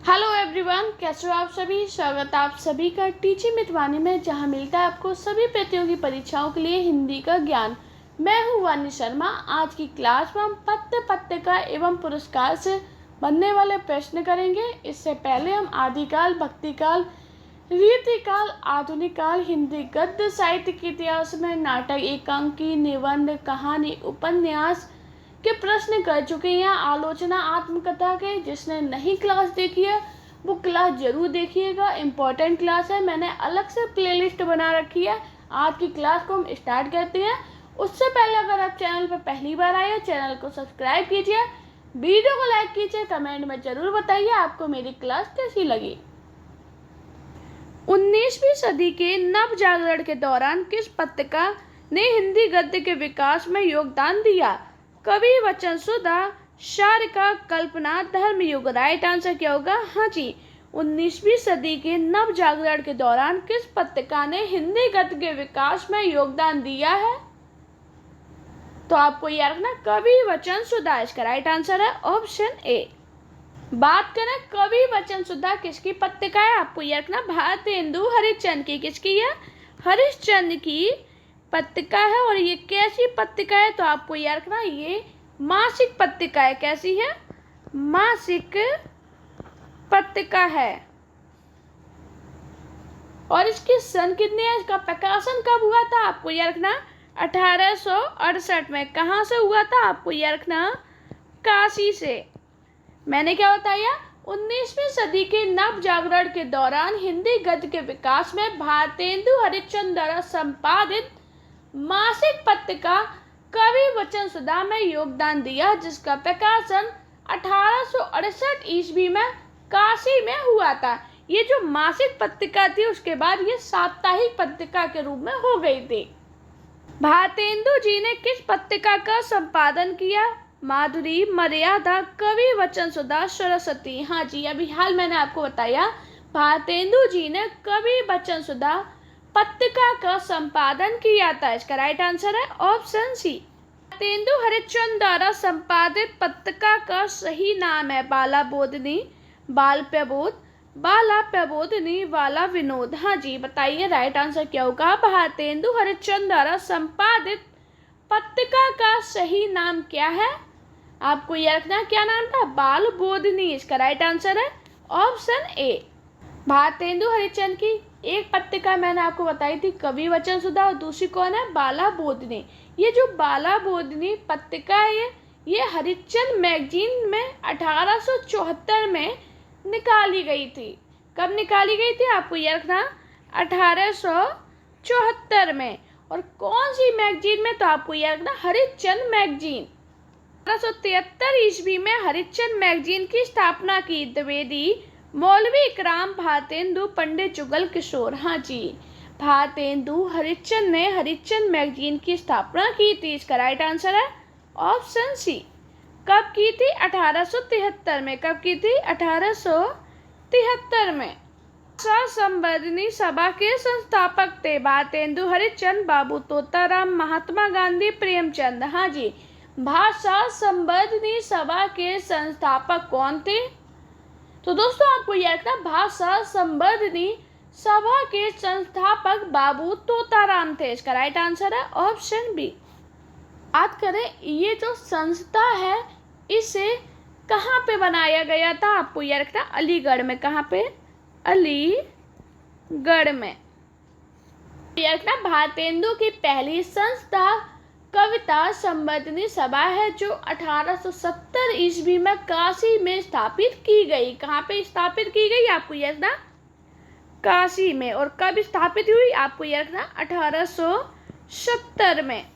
Hello everyone, कैसे हो आप सभी। स्वागत है आप सभी का टीचिंग विद वाणी में, जहां मिलता है आपको सभी प्रतियोगी परीक्षाओं के लिए हिंदी का ज्ञान। मैं हूं वाणी शर्मा। आज की क्लास में हम पत्ते पत्रिका एवं पुरस्कार से बनने वाले प्रश्न करेंगे। इससे पहले हम आदिकाल, भक्तिकाल, रीतिकाल, आधुनिक काल, हिंदी गद्य साहित्य के इतिहास में नाटक, एकांकी, निबंध, कहानी, उपन्यास के प्रश्न कर चुके हैं। आलोचना, आत्मकथा के। जिसने नहीं क्लास देखी है वो क्लास जरूर देखिएगा, इम्पोर्टेंट क्लास है। मैंने अलग से प्लेलिस्ट बना रखी है। आज की क्लास को हम स्टार्ट करते हैं। उससे पहले अगर आप चैनल पर पहली बार आए हैं, चैनल को सब्सक्राइब कीजिए, वीडियो को लाइक कीजिए, कमेंट में जरूर बताइए आपको मेरी क्लास कैसी लगी। 19वीं सदी के नव जागरण के दौरान किस पत्रिका ने हिंदी गद्य के विकास में योगदान दिया? कवि, वचन सुधा, शारिका, कल्पना, धर्मयुग। राइट आंसर क्या होगा? हाँ जी, 19वीं सदी के नव जागरण के दौरान किस पत्रिका ने हिंदी गद्य के विकास में योगदान दिया है? तो आपको याद रखना, कवि, वचन सुधा इसका राइट आंसर है ऑप्शन ए। बात करें कवि, वचन सुधा किसकी पत्रिका है? आपको याद रखना, भारतेंदु हरिश्चंद्र की। किसकी है? हरिश्चंद्र की पत्रिका है। और ये कैसी पत्रिका है? तो आपको याद रखना, ये मासिक पत्रिका है। कैसी है? मासिक पत्रिका है। और इसकी सन कितनी है? इसका प्रकाशन कब हुआ था? आपको याद रखना, 1868 में। कहाँ से हुआ था? आपको याद रखना, काशी से। मैंने क्या बताया? 19वीं सदी के नव जागरण के दौरान हिंदी गद्य के विकास में भारतेंदु हरिश्चंद्र द्वारा संपादित मासिक पत्रिका कवि वचन सुधा में योगदान दिया, जिसका प्रकाशन 1868 ईस्वी में काशी में हुआ था। ये जो मासिक पत्रिका थी उसके बाद ये साप्ताहिक पत्रिका के रूप में हो गई थी। भारतेंदु जी ने किस पत्रिका का संपादन किया? माधुरी, मर्यादा, कवि वचन सुधा, सरस्वती। हाँ जी, अभी हाल मैंने आपको बताया, भारतेंदु जी ने कवि वचन सुधा पत्रिका का संपादन किया था। इसका राइट आंसर है ऑप्शन सी। भारतेंदु हरिश्चंद्र द्वारा संपादित पत्रिका का सही नाम है बाला बोधिनी, बाल प्रबोध, बाला प्रबोधिनी, बाला विनोद। हाँ जी, बताइए राइट आंसर क्या होगा? भारतेंदु हरिश्चंद्र द्वारा संपादित पत्रिका का सही नाम क्या है? आपको यह रखना, क्या नाम था? बाल बोधिनी। इसका राइट आंसर है ऑप्शन ए। भारतेंदु हरिश्चंद्र की एक पत्रिका मैंने आपको बताई थी कवि वचन सुधा, और दूसरी कौन है? बाला बोधिनी। ये जो बाला बोधिनी पत्रिका है ये हरिश्चंद्र मैगजीन में 1874 में निकाली गई थी। कब निकाली गई थी? आपको यह रखना, 1874 में। और कौन सी मैगजीन में? तो आपको यह रखना, हरिश्चंद्र मैगजीन। 1873 ईस्वी में हरिश्चंद्र मैगजीन की स्थापना की द्विवेदी, मौलवी इकराम, भारतेंदु, पंडित जुगल किशोर। हाँ जी, भारतेंदु हरिश्चंद्र ने हरिश्चंद्र मैगजीन की स्थापना की थी। इसका राइट आंसर है ऑप्शन सी। कब की थी? 1873 में। कब की थी? 1873 में। भाषा संवर्धनी सभा के संस्थापक थे भारतेंदु हरिश्चंद्र, बाबू तोताराम, महात्मा गांधी, प्रेमचंद। हाँ जी, भाषा संवर्धनी सभा के संस्थापक कौन थे? तो दोस्तों आपको याद रखना, भाषा संवर्धनी सभा के संस्थापक बाबू तोताराम थे। इसका राइट आंसर है ऑप्शन बी। बात करें ये जो संस्था है इसे कहाँ पे बनाया गया था? आपको याद रखना, अलीगढ़ में। कहाँ पे? अलीगढ़ में। याद रखना, भारतेंदु की पहली संस्था कविता संवर्धनी सभा है, जो 1870 ईस्वी में काशी में स्थापित की गई। कहाँ पे स्थापित की गई? आपको याद रखना, काशी में। और कब स्थापित हुई? आपको याद रखना, 1870 में।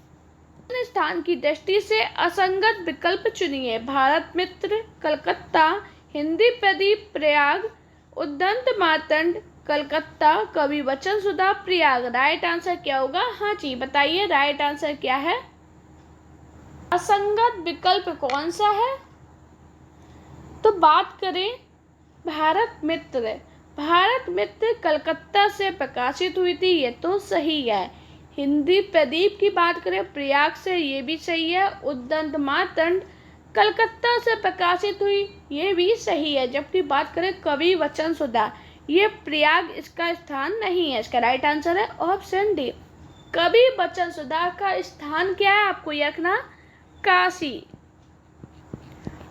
स्थान की दृष्टि से असंगत विकल्प चुनिए। भारत मित्र, कलकत्ता, हिंदी प्रदीप, प्रयाग, उद्दंत मार्तंड, कलकत्ता, कवि वचन सुधा, प्रयाग। राइट आंसर क्या होगा? हाँ जी, बताइए राइट आंसर क्या है? असंगत विकल्प कौन सा है? तो बात करें भारत मित्र, भारत मित्र कलकत्ता से प्रकाशित हुई थी, ये तो सही है। हिंदी प्रदीप की बात करें प्रयाग से, ये भी सही है। उद्दंत मार्तंड कलकत्ता से प्रकाशित हुई, ये भी सही है। जबकि बात करें कवि वचन सुधा, ये प्रयाग इसका स्थान नहीं है। इसका राइट आंसर है ऑप्शन डी। कवि वचन सुधा का स्थान क्या है, आपको ये रखना, काशी।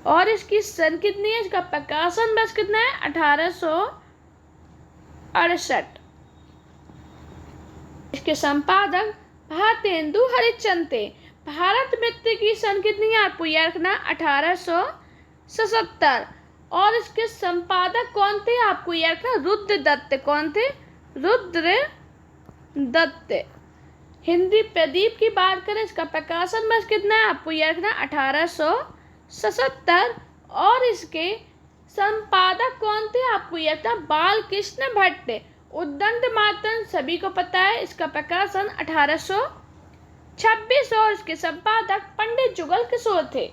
और इसकी सन कितनी है, इसका प्रकाशन वर्ष कितना है, 1868। इसके संपादक भारतेंदु हरिश्चंद्र थे। भारत मित्र की सन कितनी है, आपको याद रखना, 1877। और इसके संपादक कौन थे, आपको याद रखना, रुद्र दत्त। कौन थे, रुद्र दत्त। हिंदी प्रदीप की बात करें, इसका प्रकाशन वर्ष कितना है, आपको याद रखना, 1877। और इसके संपादक कौन थे, आपको याद रखना, बाल कृष्ण भट्ट। उद्दंड मातन सभी को पता है, इसका प्रकाशन 1826। और इसके संपादक पंडित जुगल किशोर थे।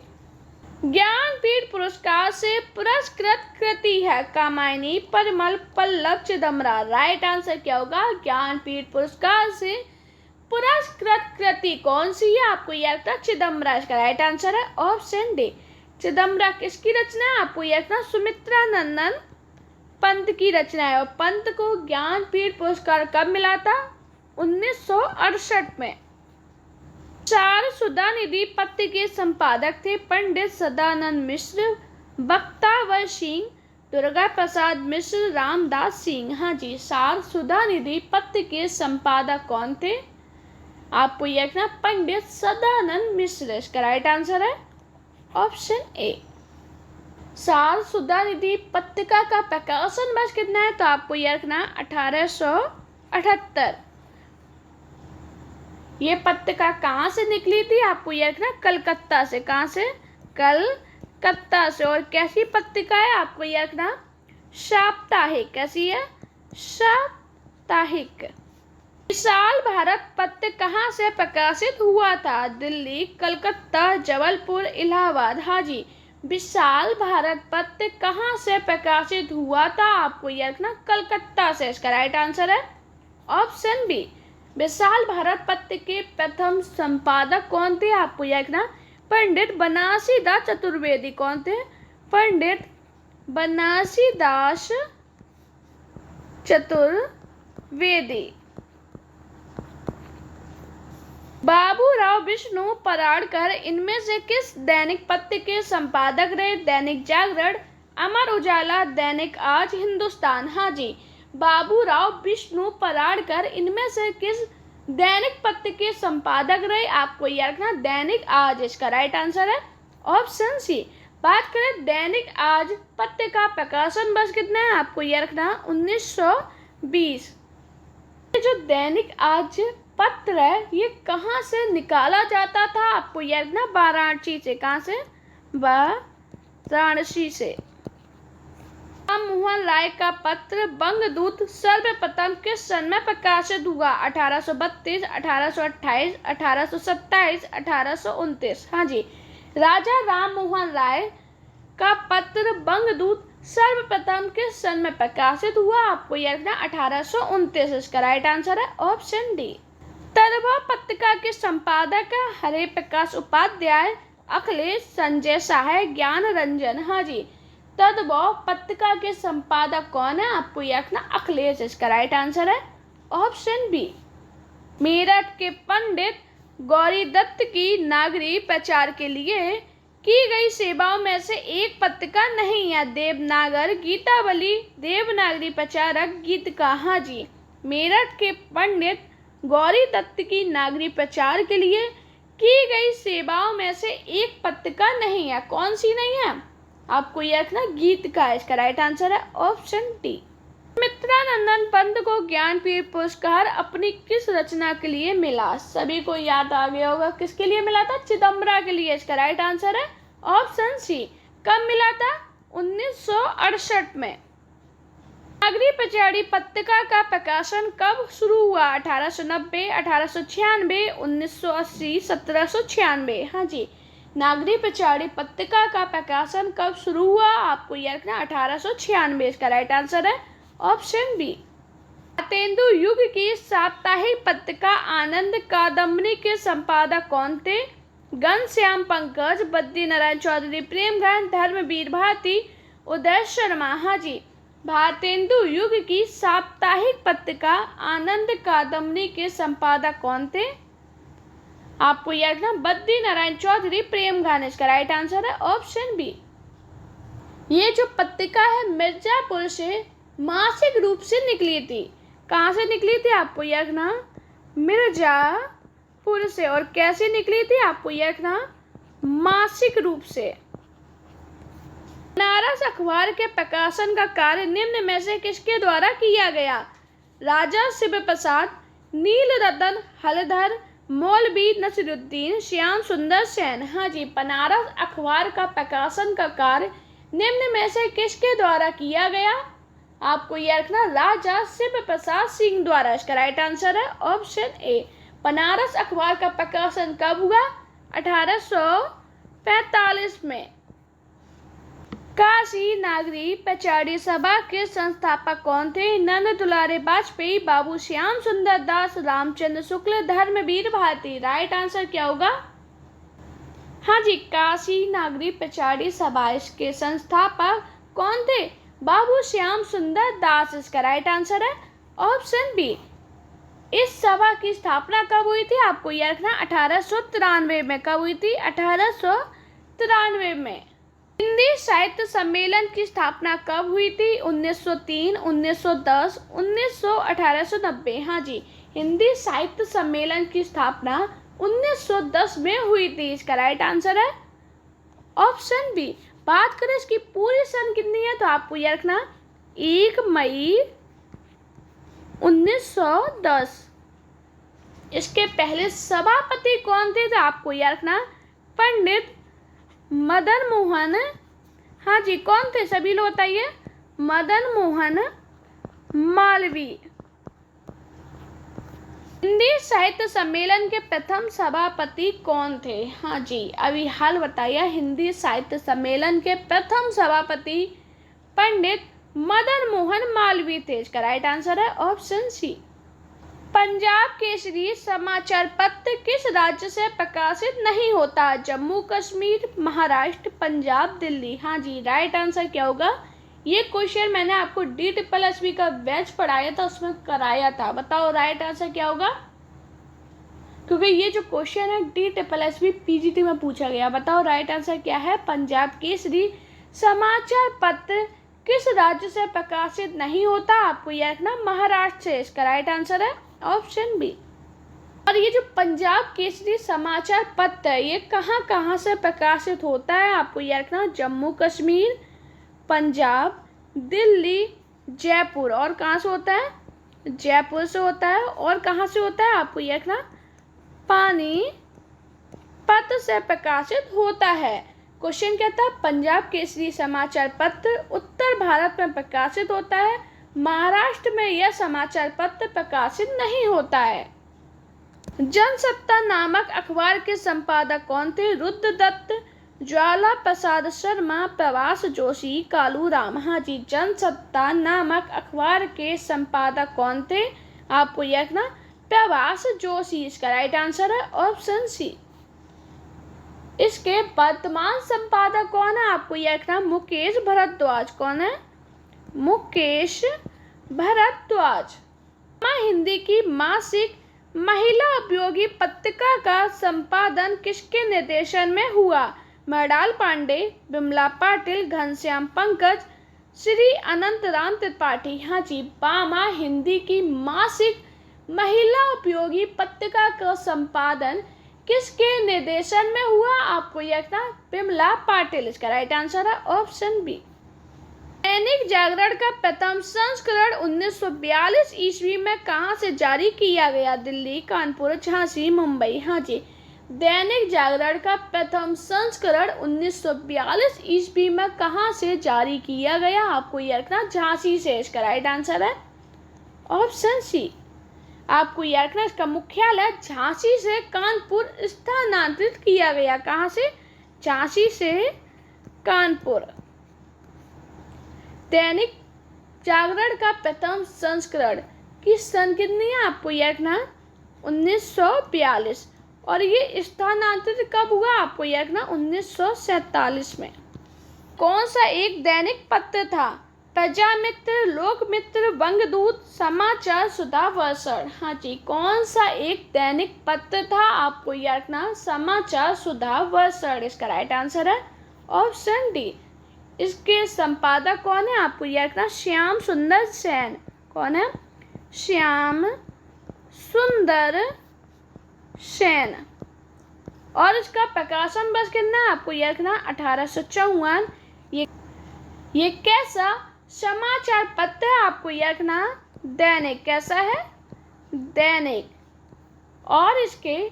ज्ञानपीठ पुरस्कार से पुरस्कृत कृति है, कामायनी, परिमल, पल्लव, चिदम्बरा। राइट आंसर क्या होगा, ज्ञानपीठ पुरस्कार से पुरस्कृत कृति कौन सी है, आपको याद रखना, चिदम्बरा। इसका राइट आंसर है ऑप्शन डी। चिदम्बरा किसकी रचना है, आपको याद रखना, सुमित्रा नंदन पंत की रचना है। और पंत को ज्ञानपीठ पुरस्कार कब मिला था, 1968 में। सार सुधा निधि पत्र के संपादक थे पंडित सदानंद मिश्र, बख्तावर सिंह, दुर्गा प्रसाद मिश्र, रामदास सिंह। हाँ जी, सार सुधा निधि पत्र के संपादक कौन थे, आपको यह रखना, पंडित सदानंद मिश्र। इसका राइट आंसर है ऑप्शन ए। सार सुधा निधि पत्रिका का प्रकाशन वर्ष कितना है, तो आपको यह रखना, 1878। ये पत्रिका कहाँ से निकली थी, आपको यह रखना, कलकत्ता से। कहाँ से, कलकत्ता से। और कैसी पत्रिका है, आपको यह रखना, साप्ताहिक। कैसी है, साप्ताहिक। विशाल भारत पत्र कहाँ से प्रकाशित हुआ था, दिल्ली, कलकत्ता, जबलपुर, इलाहाबाद। हाँ जी, विशाल भारत पत्र कहाँ से प्रकाशित हुआ था, आपको यह रखना, कलकत्ता से। इसका राइट आंसर है ऑप्शन बी। विशाल भारत पत्र के प्रथम संपादक कौन थे, आपको यह रखना, पंडित बनारसीदास चतुर्वेदी। कौन थे, पंडित बनारसीदास चतुर्वेदी। बाबूराव विष्णु पराड़कर इनमें से किस दैनिक पत्र के संपादक रहे, दैनिक जागरण, अमर उजाला, दैनिक आज, हिंदुस्तान। हाँ जी, बाबूराव विष्णु पराड़कर इनमें से किस दैनिक पत्र के संपादक रहे, आपको याद रखना, दैनिक आज। इसका राइट आंसर है ऑप्शन सी। बात करें दैनिक आज पत्र का प्रकाशन वर्ष कितना है, आपको याद रखना, 1920। जो दैनिक आज पत्र है, ये कहाँ से निकाला जाता था, आपको याद रखना, वाराणसी से। कहाँ से, वाराणसी से। राम मोहन राय का पत्र बंगदूत सर्वप्रथम किस सन में प्रकाशित हुआ, 1832, 1828, 1827, 1829। हाँ जी, राजा राम मोहन राय का पत्र बंगदूत सर्वप्रथम किस सन में प्रकाशित हुआ, आपको यह रखना, 1829। इसका राइट आंसर है ऑप्शन डी। तदभव पत्रिका के संपादक हरे प्रकाश उपाध्याय, अखिलेश, संजय सहाय, ज्ञान रंजन। हाँ जी, तदभव पत्रिका के संपादक कौन है, आपको यह रखना, अखिलेश। इसका राइट आंसर है ऑप्शन बी। मेरठ के पंडित गौरी दत्त की नागरी प्रचार के लिए की गई सेवाओं में से एक पत्रिका नहीं है, देवनागर गीतावली, देवनागरी प्रचारक, गीत का। हाँ जी, मेरठ के पंडित गौरी दत्त की नागरी प्रचार के लिए की गई सेवाओं में से एक पत्रिका नहीं है। कौन सी नहीं है, आपको यह रखना, गीत का। इसका राइट आंसर है ऑप्शन डी। सुमित्रानंदन पंत को ज्ञानपीठ पुरस्कार अपनी किस रचना के लिए मिला, सभी को याद आ गया होगा, किसके लिए मिला था, चिदम्बरा के लिए। इसका राइट आंसर है ऑप्शन सी। कब मिला था, 1968 में। नागरी प्रचारी पत्रिका का प्रकाशन कब शुरू हुआ, 1890, 1896, 1980, 1796। हाँ जी, नागरी प्रचारी पत्रिका का प्रकाशन कब शुरू हुआ, आपको यह रखना, 1896। इसका राइट आंसर है ऑप्शन बी। भारतेंदु युग की साप्ताहिक पत्रिका आनंद कादम्बनी के संपादक कौन थे, घनश्याम पंकज, बद्री नारायण चौधरी, प्रेमघन, धर्मवीर भारती, उदय शर्मा। हाँ जी। भारतेंदु युग की साप्ताहिक पत्रिका आनंद कादम्बरी के संपादक कौन थे? आपको याद रखना बद्री नारायण चौधरी, प्रेमघन। इसका राइट आंसर है ऑप्शन बी। ये जो पत्रिका है मिर्जापुर से मासिक रूप से निकली थी। कहाँ से निकली थी? आपको याद रखना मिर्जापुर से। और कैसे निकली थी? आपको याद रखना मासिक रूप से। बनारस अखबार के प्रकाशन का कार्य निम्न में से किसके द्वारा किया गया? राजा शिव प्रसाद, नीलरतन हलधर, मौलवी नसीरुद्दीन, श्याम सुंदर सेन। हाँ जी। बनारस अखबार का प्रकाशन का कार्य निम्न में से किसके द्वारा किया गया? आपको यह रखना राजा शिव प्रसाद सिंह द्वारा। इसका राइट आंसर है ऑप्शन ए। बनारस अखबार का प्रकाशन कब हुआ? 1845 में। काशी नागरी पचाड़ी सभा के संस्थापक कौन थे? नंद दुलारे वाजपेयी, बाबू श्याम सुंदर दास, रामचंद्र शुक्ल, धर्मवीर भारती। राइट आंसर क्या होगा? हाँ जी। काशी नागरी पचाड़ी सभा के संस्थापक कौन थे? बाबू श्याम सुंदर दास। इसका राइट आंसर है ऑप्शन बी। इस सभा की स्थापना कब हुई थी? आपको याद रखना 1893 में। कब हुई थी? 1893 में। हिंदी साहित्य सम्मेलन की स्थापना कब हुई थी? 1903, 1910, 1890। हाँ जी। हिंदी साहित्य सम्मेलन की स्थापना 1910 में हुई थी। इसका राइट आंसर है ऑप्शन बी। बात करें इसकी पूरी सन कितनी है तो आपको याद रखना 1 मई 1910। इसके पहले सभापति कौन थे? तो आपको याद रखना पंडित मदन मोहन। हाँ जी। कौन थे? सभी लोग बताइए। मदन मोहन मालवीय। हिंदी साहित्य सम्मेलन के प्रथम सभापति कौन थे? हाँ जी। अभी हाल बताइए। हिंदी साहित्य सम्मेलन के प्रथम सभापति पंडित मदन मोहन मालवीय थे। इसका राइट आंसर है ऑप्शन सी। पंजाब केसरी समाचार पत्र किस राज्य से प्रकाशित नहीं होता? जम्मू कश्मीर, महाराष्ट्र, पंजाब, दिल्ली। हाँ जी। राइट आंसर क्या होगा? ये क्वेश्चन मैंने आपको DSSB का बैच पढ़ाया था, उसमें कराया था। बताओ राइट आंसर क्या होगा? क्योंकि ये जो क्वेश्चन है DSSB PGT में पूछा गया। बताओ राइट आंसर क्या है? पंजाब केसरी समाचार पत्र किस राज्य से प्रकाशित नहीं होता? आपको यह रखना महाराष्ट्र से। इसका राइट आंसर है ऑप्शन बी। और ये जो पंजाब केसरी समाचार पत्र है ये कहाँ कहाँ से प्रकाशित होता है? आपको यह रखना जम्मू कश्मीर, पंजाब, दिल्ली, जयपुर। और कहाँ से होता है? जयपुर से होता है। और कहाँ से होता है? आपको यह रखना पानीपत से प्रकाशित होता है। क्वेश्चन क्या था? पंजाब केसरी समाचार पत्र उत्तर भारत में प्रकाशित होता है, महाराष्ट्र में यह समाचार पत्र प्रकाशित नहीं होता है। जनसत्ता नामक अखबार के संपादक कौन थे? रुद्रदत्त, ज्वाला प्रसाद शर्मा, प्रवास जोशी, कालूराम। हाँ जी। जनसत्ता नामक अखबार के संपादक कौन थे? आपको यह रखना प्रवास जोशी। इसका राइट आंसर है ऑप्शन सी। इसके वर्तमान संपादक कौन है? आपको यह रखना मुकेश भारद्वाज। कौन है? मुकेश भारद्वाज। हिंदी की मासिक महिला उपयोगी पत्रिका का संपादन किसके निर्देशन में हुआ? मृणाल पांडे, विमला पाटिल, घनश्याम पंकज, श्री अनंत राम त्रिपाठी। हाँ जी। बामा हिंदी की मासिक महिला उपयोगी पत्रिका का संपादन किसके निर्देशन में हुआ? आपको यह रखना विमला पाटिल। इसका राइट आंसर है ऑप्शन बी। दैनिक जागरण का प्रथम संस्करण 1942 ईस्वी में कहाँ से जारी किया गया? दिल्ली, कानपुर, झांसी, मुंबई। हाँ जी। दैनिक जागरण का प्रथम संस्करण 1942 ईस्वी में कहाँ से जारी किया गया? आपको यह रखना झांसी से। इसका राइट आंसर है ऑप्शन सी। आपको याद रखना इसका मुख्यालय झांसी से कानपुर स्थानांतरित किया गया। कहाँ से? झांसी से कानपुर। दैनिक जागरण का प्रथम संस्करण किस सन कितनी है? आपको याद रखना 1942। और ये स्थानांतरित कब हुआ? आपको याद रखना 1947 में। कौन सा एक दैनिक पत्र था? प्रजामित्र, लोकमित्र, बंगदूत, समाचार सुधा, वर्षण। हाँ जी, कौन सा एक दैनिक पत्र था? आपको याद रखना समाचार सुधा, वर्षण इसका राइट आंसर है ऑप्शन डी। इसके संपादक कौन है? आपको याद रखना श्याम सुंदर सेन। कौन है? श्याम सुंदर सेन। और इसका प्रकाशन वर्ष कितना है? आपको याद रखना 1854। ये कैसा समाचार पत्र है? आपको याद रखना दैनिक। कैसा है? दैनिक। और इसके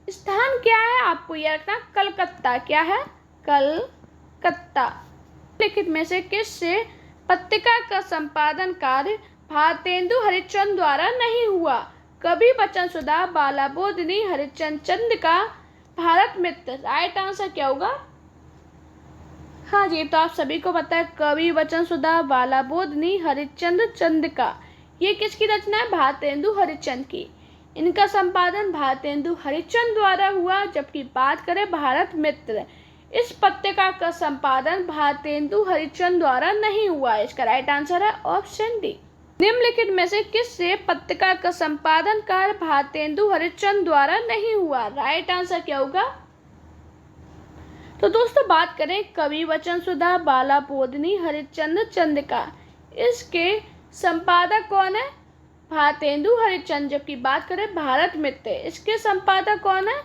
स्थान क्या है? आपको याद रखना कलकत्ता। क्या है? कलकत्ता। लिखित में से किससे पत्रिका का संपादन कार्य भारतेंदु हरिश्चंद्र द्वारा नहीं हुआ? कवि वचन सुधा, बाला बोधनी, हरिश्चंद्र चंद्रिका, भारत मित्र। राइट आंसर क्या होगा? हाँ जी, तो आप सभी को पता है कवि वचन सुधा, बाला बोधनी, हरिश्चंद्र चंद्रिका। ये किसकी रचना है? भारतेंदु हरिश्चंद्र की। इनका संपादन भारतेंदु हरिश्चंद्र द्वारा हुआ। जबकि बात करें भारत मित्र, इस पत्रिका का संपादन भारतेंदु हरिश्चंद्र द्वारा नहीं हुआ। इसका राइट आंसर है ऑप्शन डी। निम्नलिखित में से किससे पत्रिका का संपादन कार्य भारतेंदु हरिश्चंद्र द्वारा नहीं हुआ? राइट आंसर क्या होगा? तो दोस्तों बात करें कवि वचन सुधा, बाला बोधनी, हरिश्चंद्र चंद्रिका, इसके संपादक कौन है? भारतेंदु हरिश्चंद्र। जबकि बात करें भारत मित्र, इसके संपादक कौन है?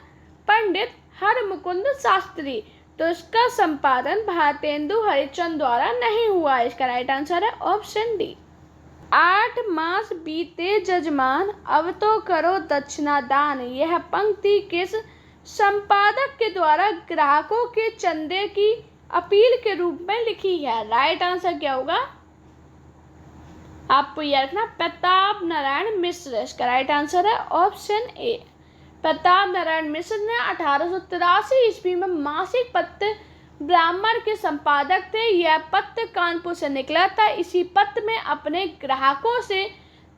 पंडित हरमुकुंद शास्त्री। तो इसका संपादन भारतेंदु हरिश्चंद्र द्वारा नहीं हुआ। इसका राइट आंसर है ऑप्शन डी। 8 मास बीते जजमान, अब तो करो दक्षिणा दान। यह पंक्ति किस संपादक के द्वारा ग्राहकों के चंदे की अपील के रूप में लिखी है? राइट आंसर क्या होगा? आपको याद रखना प्रताप नारायण मिश्र। इसका राइट आंसर है ऑप्शन ए। प्रताप नारायण मिश्र ने 1883 ईस्वी में मासिक पत्र ब्राह्मण के संपादक थे। यह पत्र कानपुर से निकला था। इसी पत्र में अपने ग्राहकों से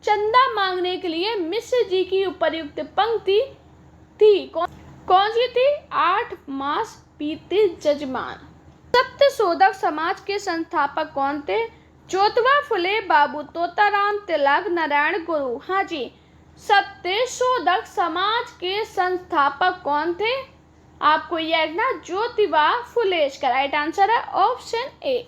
चंदा मांगने के लिए मिश्र जी की उपर्युक्त पंक्ति थी। कौन सी थी? 8 मास बीते जजमान। सत्यशोधक समाज के संस्थापक कौन थे? ज्योतिबा फुले, बाबू तोताराम, तिलक, नारायण गुरु। हाँ जी, सत्यशोधक समाज के संस्थापक कौन थे? आपको याद रखना ज्योतिबा फुले। इसका राइट आंसर है ऑप्शन ए।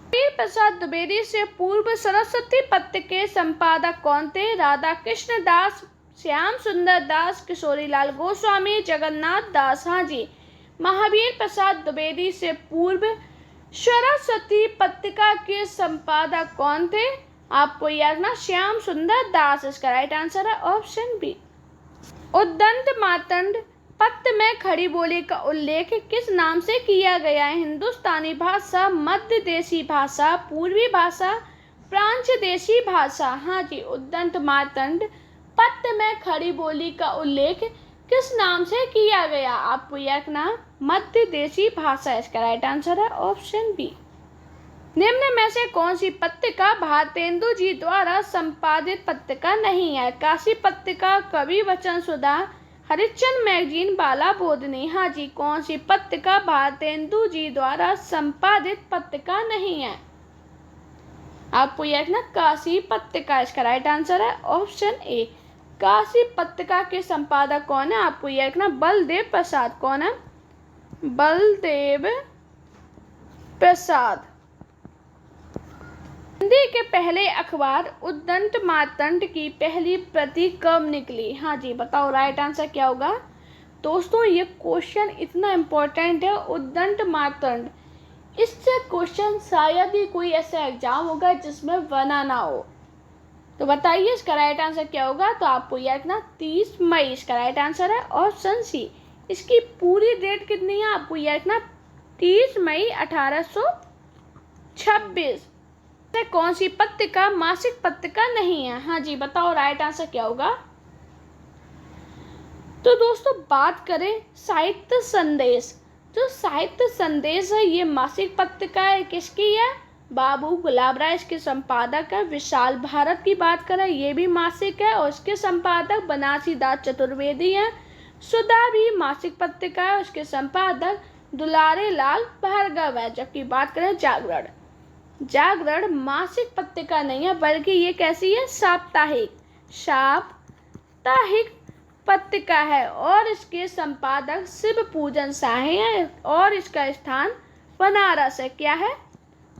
महावीर प्रसाद द्विवेदी से पूर्व सरस्वती पत्र के संपादक कौन थे? राधा कृष्ण दास, श्याम सुंदर दास, किशोरीलाल गोस्वामी, जगन्नाथ दास। हाँ जी, महावीर प्रसाद द्विवेदी से पूर्व सरस्वती पत्रिका के संपादक कौन थे? आपको याद रखना श्याम सुंदर दास। इसका राइट आंसर है ऑप्शन बी। उद्दंड मार्तंड पत्र में खड़ी बोली का उल्लेख किस नाम से किया गया है? हिंदुस्तानी भाषा, मध्य देशी भाषा, पूर्वी भाषा, प्रांच देशी भाषा। हाँ जी, उद्दंड मार्तंड पत्र में खड़ी बोली का उल्लेख किस नाम से किया गया? आपको याद रखना मध्य देशी भाषा। इसका राइट आंसर है ऑप्शन बी। निम्न में से कौन सी पत्रिका भारतेंदु जी द्वारा संपादित पत्रिका नहीं है? काशी पत्रिका, कवि वचन सुधा, हरिश्चंद्र मैगजीन, बाला बोधनी। हाँ जी, कौन सी पत्रिका भारतेंदु जी द्वारा संपादित पत्रिका नहीं है? आपको याद रखना काशी पत्रिका। इसका राइट आंसर है ऑप्शन ए। काशी पत्रिका के संपादक कौन है? आपको याद रखना बलदेव प्रसाद। कौन है? बलदेव प्रसाद। हिंदी के पहले अखबार उद्दंड मार्तंड की पहली प्रति कब निकली? हाँ जी, बताओ राइट आंसर क्या होगा? दोस्तों ये क्वेश्चन इतना इम्पोर्टेंट है, उद्दंड मार्तंड। इससे क्वेश्चन शायद ही कोई ऐसा एग्जाम होगा जिसमें बना ना हो। तो बताइए इसका राइट आंसर क्या होगा? तो आपको याद रखना 30 मई। इसका राइट आंसर है ऑप्शन सी। इसकी पूरी डेट कितनी है? आपको याद रखना 30 मई 1826। कौन सी पत्रिका मासिक पत्रिका नहीं है? हाँ जी, बताओ राइट आंसर क्या होगा? तो दोस्तों बात करें साहित्य संदेश। जो साहित्य संदेश है ये मासिक पत्रिका है। किसकी है? बाबू गुलाब राय इसके संपादक है। विशाल भारत की बात करें ये भी मासिक है और इसके संपादक बनारसी दास चतुर्वेदी हैं। सुधा भी मासिक पत्रिका है, उसके संपादक दुलारे लाल भार्गव है। जबकि बात करें जागरण, जागरण मासिक पत्रिका नहीं है बल्कि ये कैसी है, साप्ताहिक पत्रिका है और इसके संपादक शिव पूजन शाही है और इसका स्थान बनारस है। क्या है,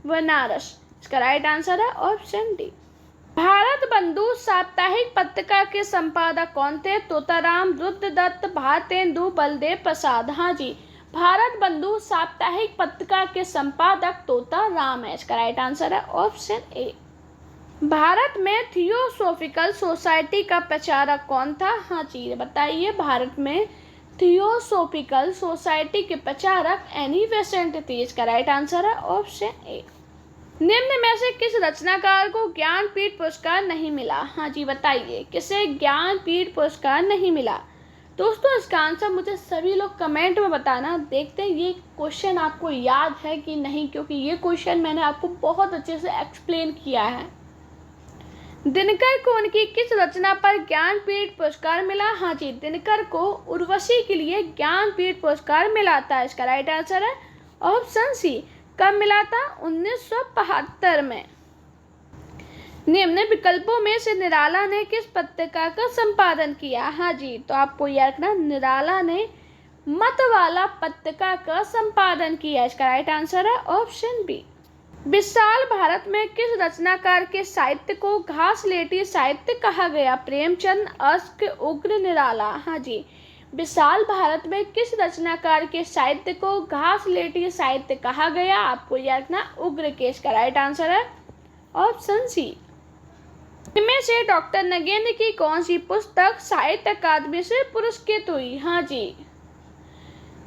बनारस। इसका राइट आंसर है ऑप्शन डी। भारत बंधु साप्ताहिक पत्रिका के संपादक कौन थे? तोताराम, रुद्रदत्त, भारतेंदु, बलदेव प्रसाद। हाँ जी, भारत बंधु साप्ताहिक पत्रिका के संपादक तोताराम है। इसका राइट आंसर है ऑप्शन ए। भारत में थियोसॉफिकल सोसाइटी का प्रचारक कौन था? हाँ जी बताइए, भारत में थियोसॉफिकल सोसाइटी के प्रचारक एनी बेसेंट थी। इसका राइट आंसर है ऑप्शन ए। निम्न में से किस रचनाकार को ज्ञानपीठ पुरस्कार नहीं मिला? हाँ जी बताइए, किसे ज्ञानपीठ पुरस्कार नहीं मिला? दोस्तों इसका आंसर मुझे सभी लोग कमेंट में बताना। देखते हैं ये क्वेश्चन आपको याद है कि नहीं, क्योंकि ये क्वेश्चन मैंने आपको बहुत अच्छे से एक्सप्लेन किया है। दिनकर को उनकी किस रचना पर ज्ञानपीठ पुरस्कार मिला? हाँ जी, दिनकर को उर्वशी के लिए ज्ञानपीठ पुरस्कार मिला था। इसका राइट आंसर है ऑप्शन सी। कब मिला था? 1972 में। निम्न विकल्पों में से निराला ने किस पत्रिका का संपादन किया? हाँ जी, तो आपको याद रखना, निराला ने मतवाला पत्रिका का संपादन किया। इसका राइट आंसर है ऑप्शन बी। विशाल भारत में किस रचनाकार के साहित्य को घासलेटी साहित्य कहा गया? प्रेमचंद, अश्क, उग्र, निराला। हाँ जी, विशाल भारत में किस रचनाकार के साहित्य को घासलेटी साहित्य कहा गया? आपको याद रखना, उग्र के। इसका राइट आंसर है ऑप्शन सी। इनमें से डॉक्टर नगेंद्र की कौन सी पुस्तक साहित्य अकादमी से पुरस्कृत हुई? हाँ जी,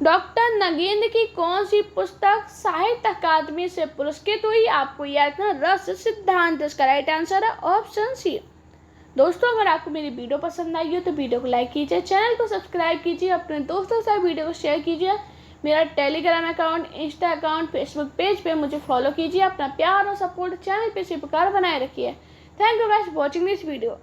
डॉक्टर नगेंद्र की कौन सी पुस्तक साहित्य अकादमी से पुरस्कृत हुई? आपको याद रखना, रस सिद्धांत। इसका राइट आंसर है ऑप्शन सी। दोस्तों अगर आपको मेरी वीडियो पसंद आई हो तो वीडियो को लाइक कीजिए, चैनल को सब्सक्राइब कीजिए, अपने दोस्तों के साथ वीडियो को शेयर कीजिए। मेरा Telegram account, Insta account, Facebook page पे मुझे फॉलो कीजिए। अपना प्यार और सपोर्ट चैनल पे इसी प्रकार बनाए रखिए। Thank you guys for watching this video.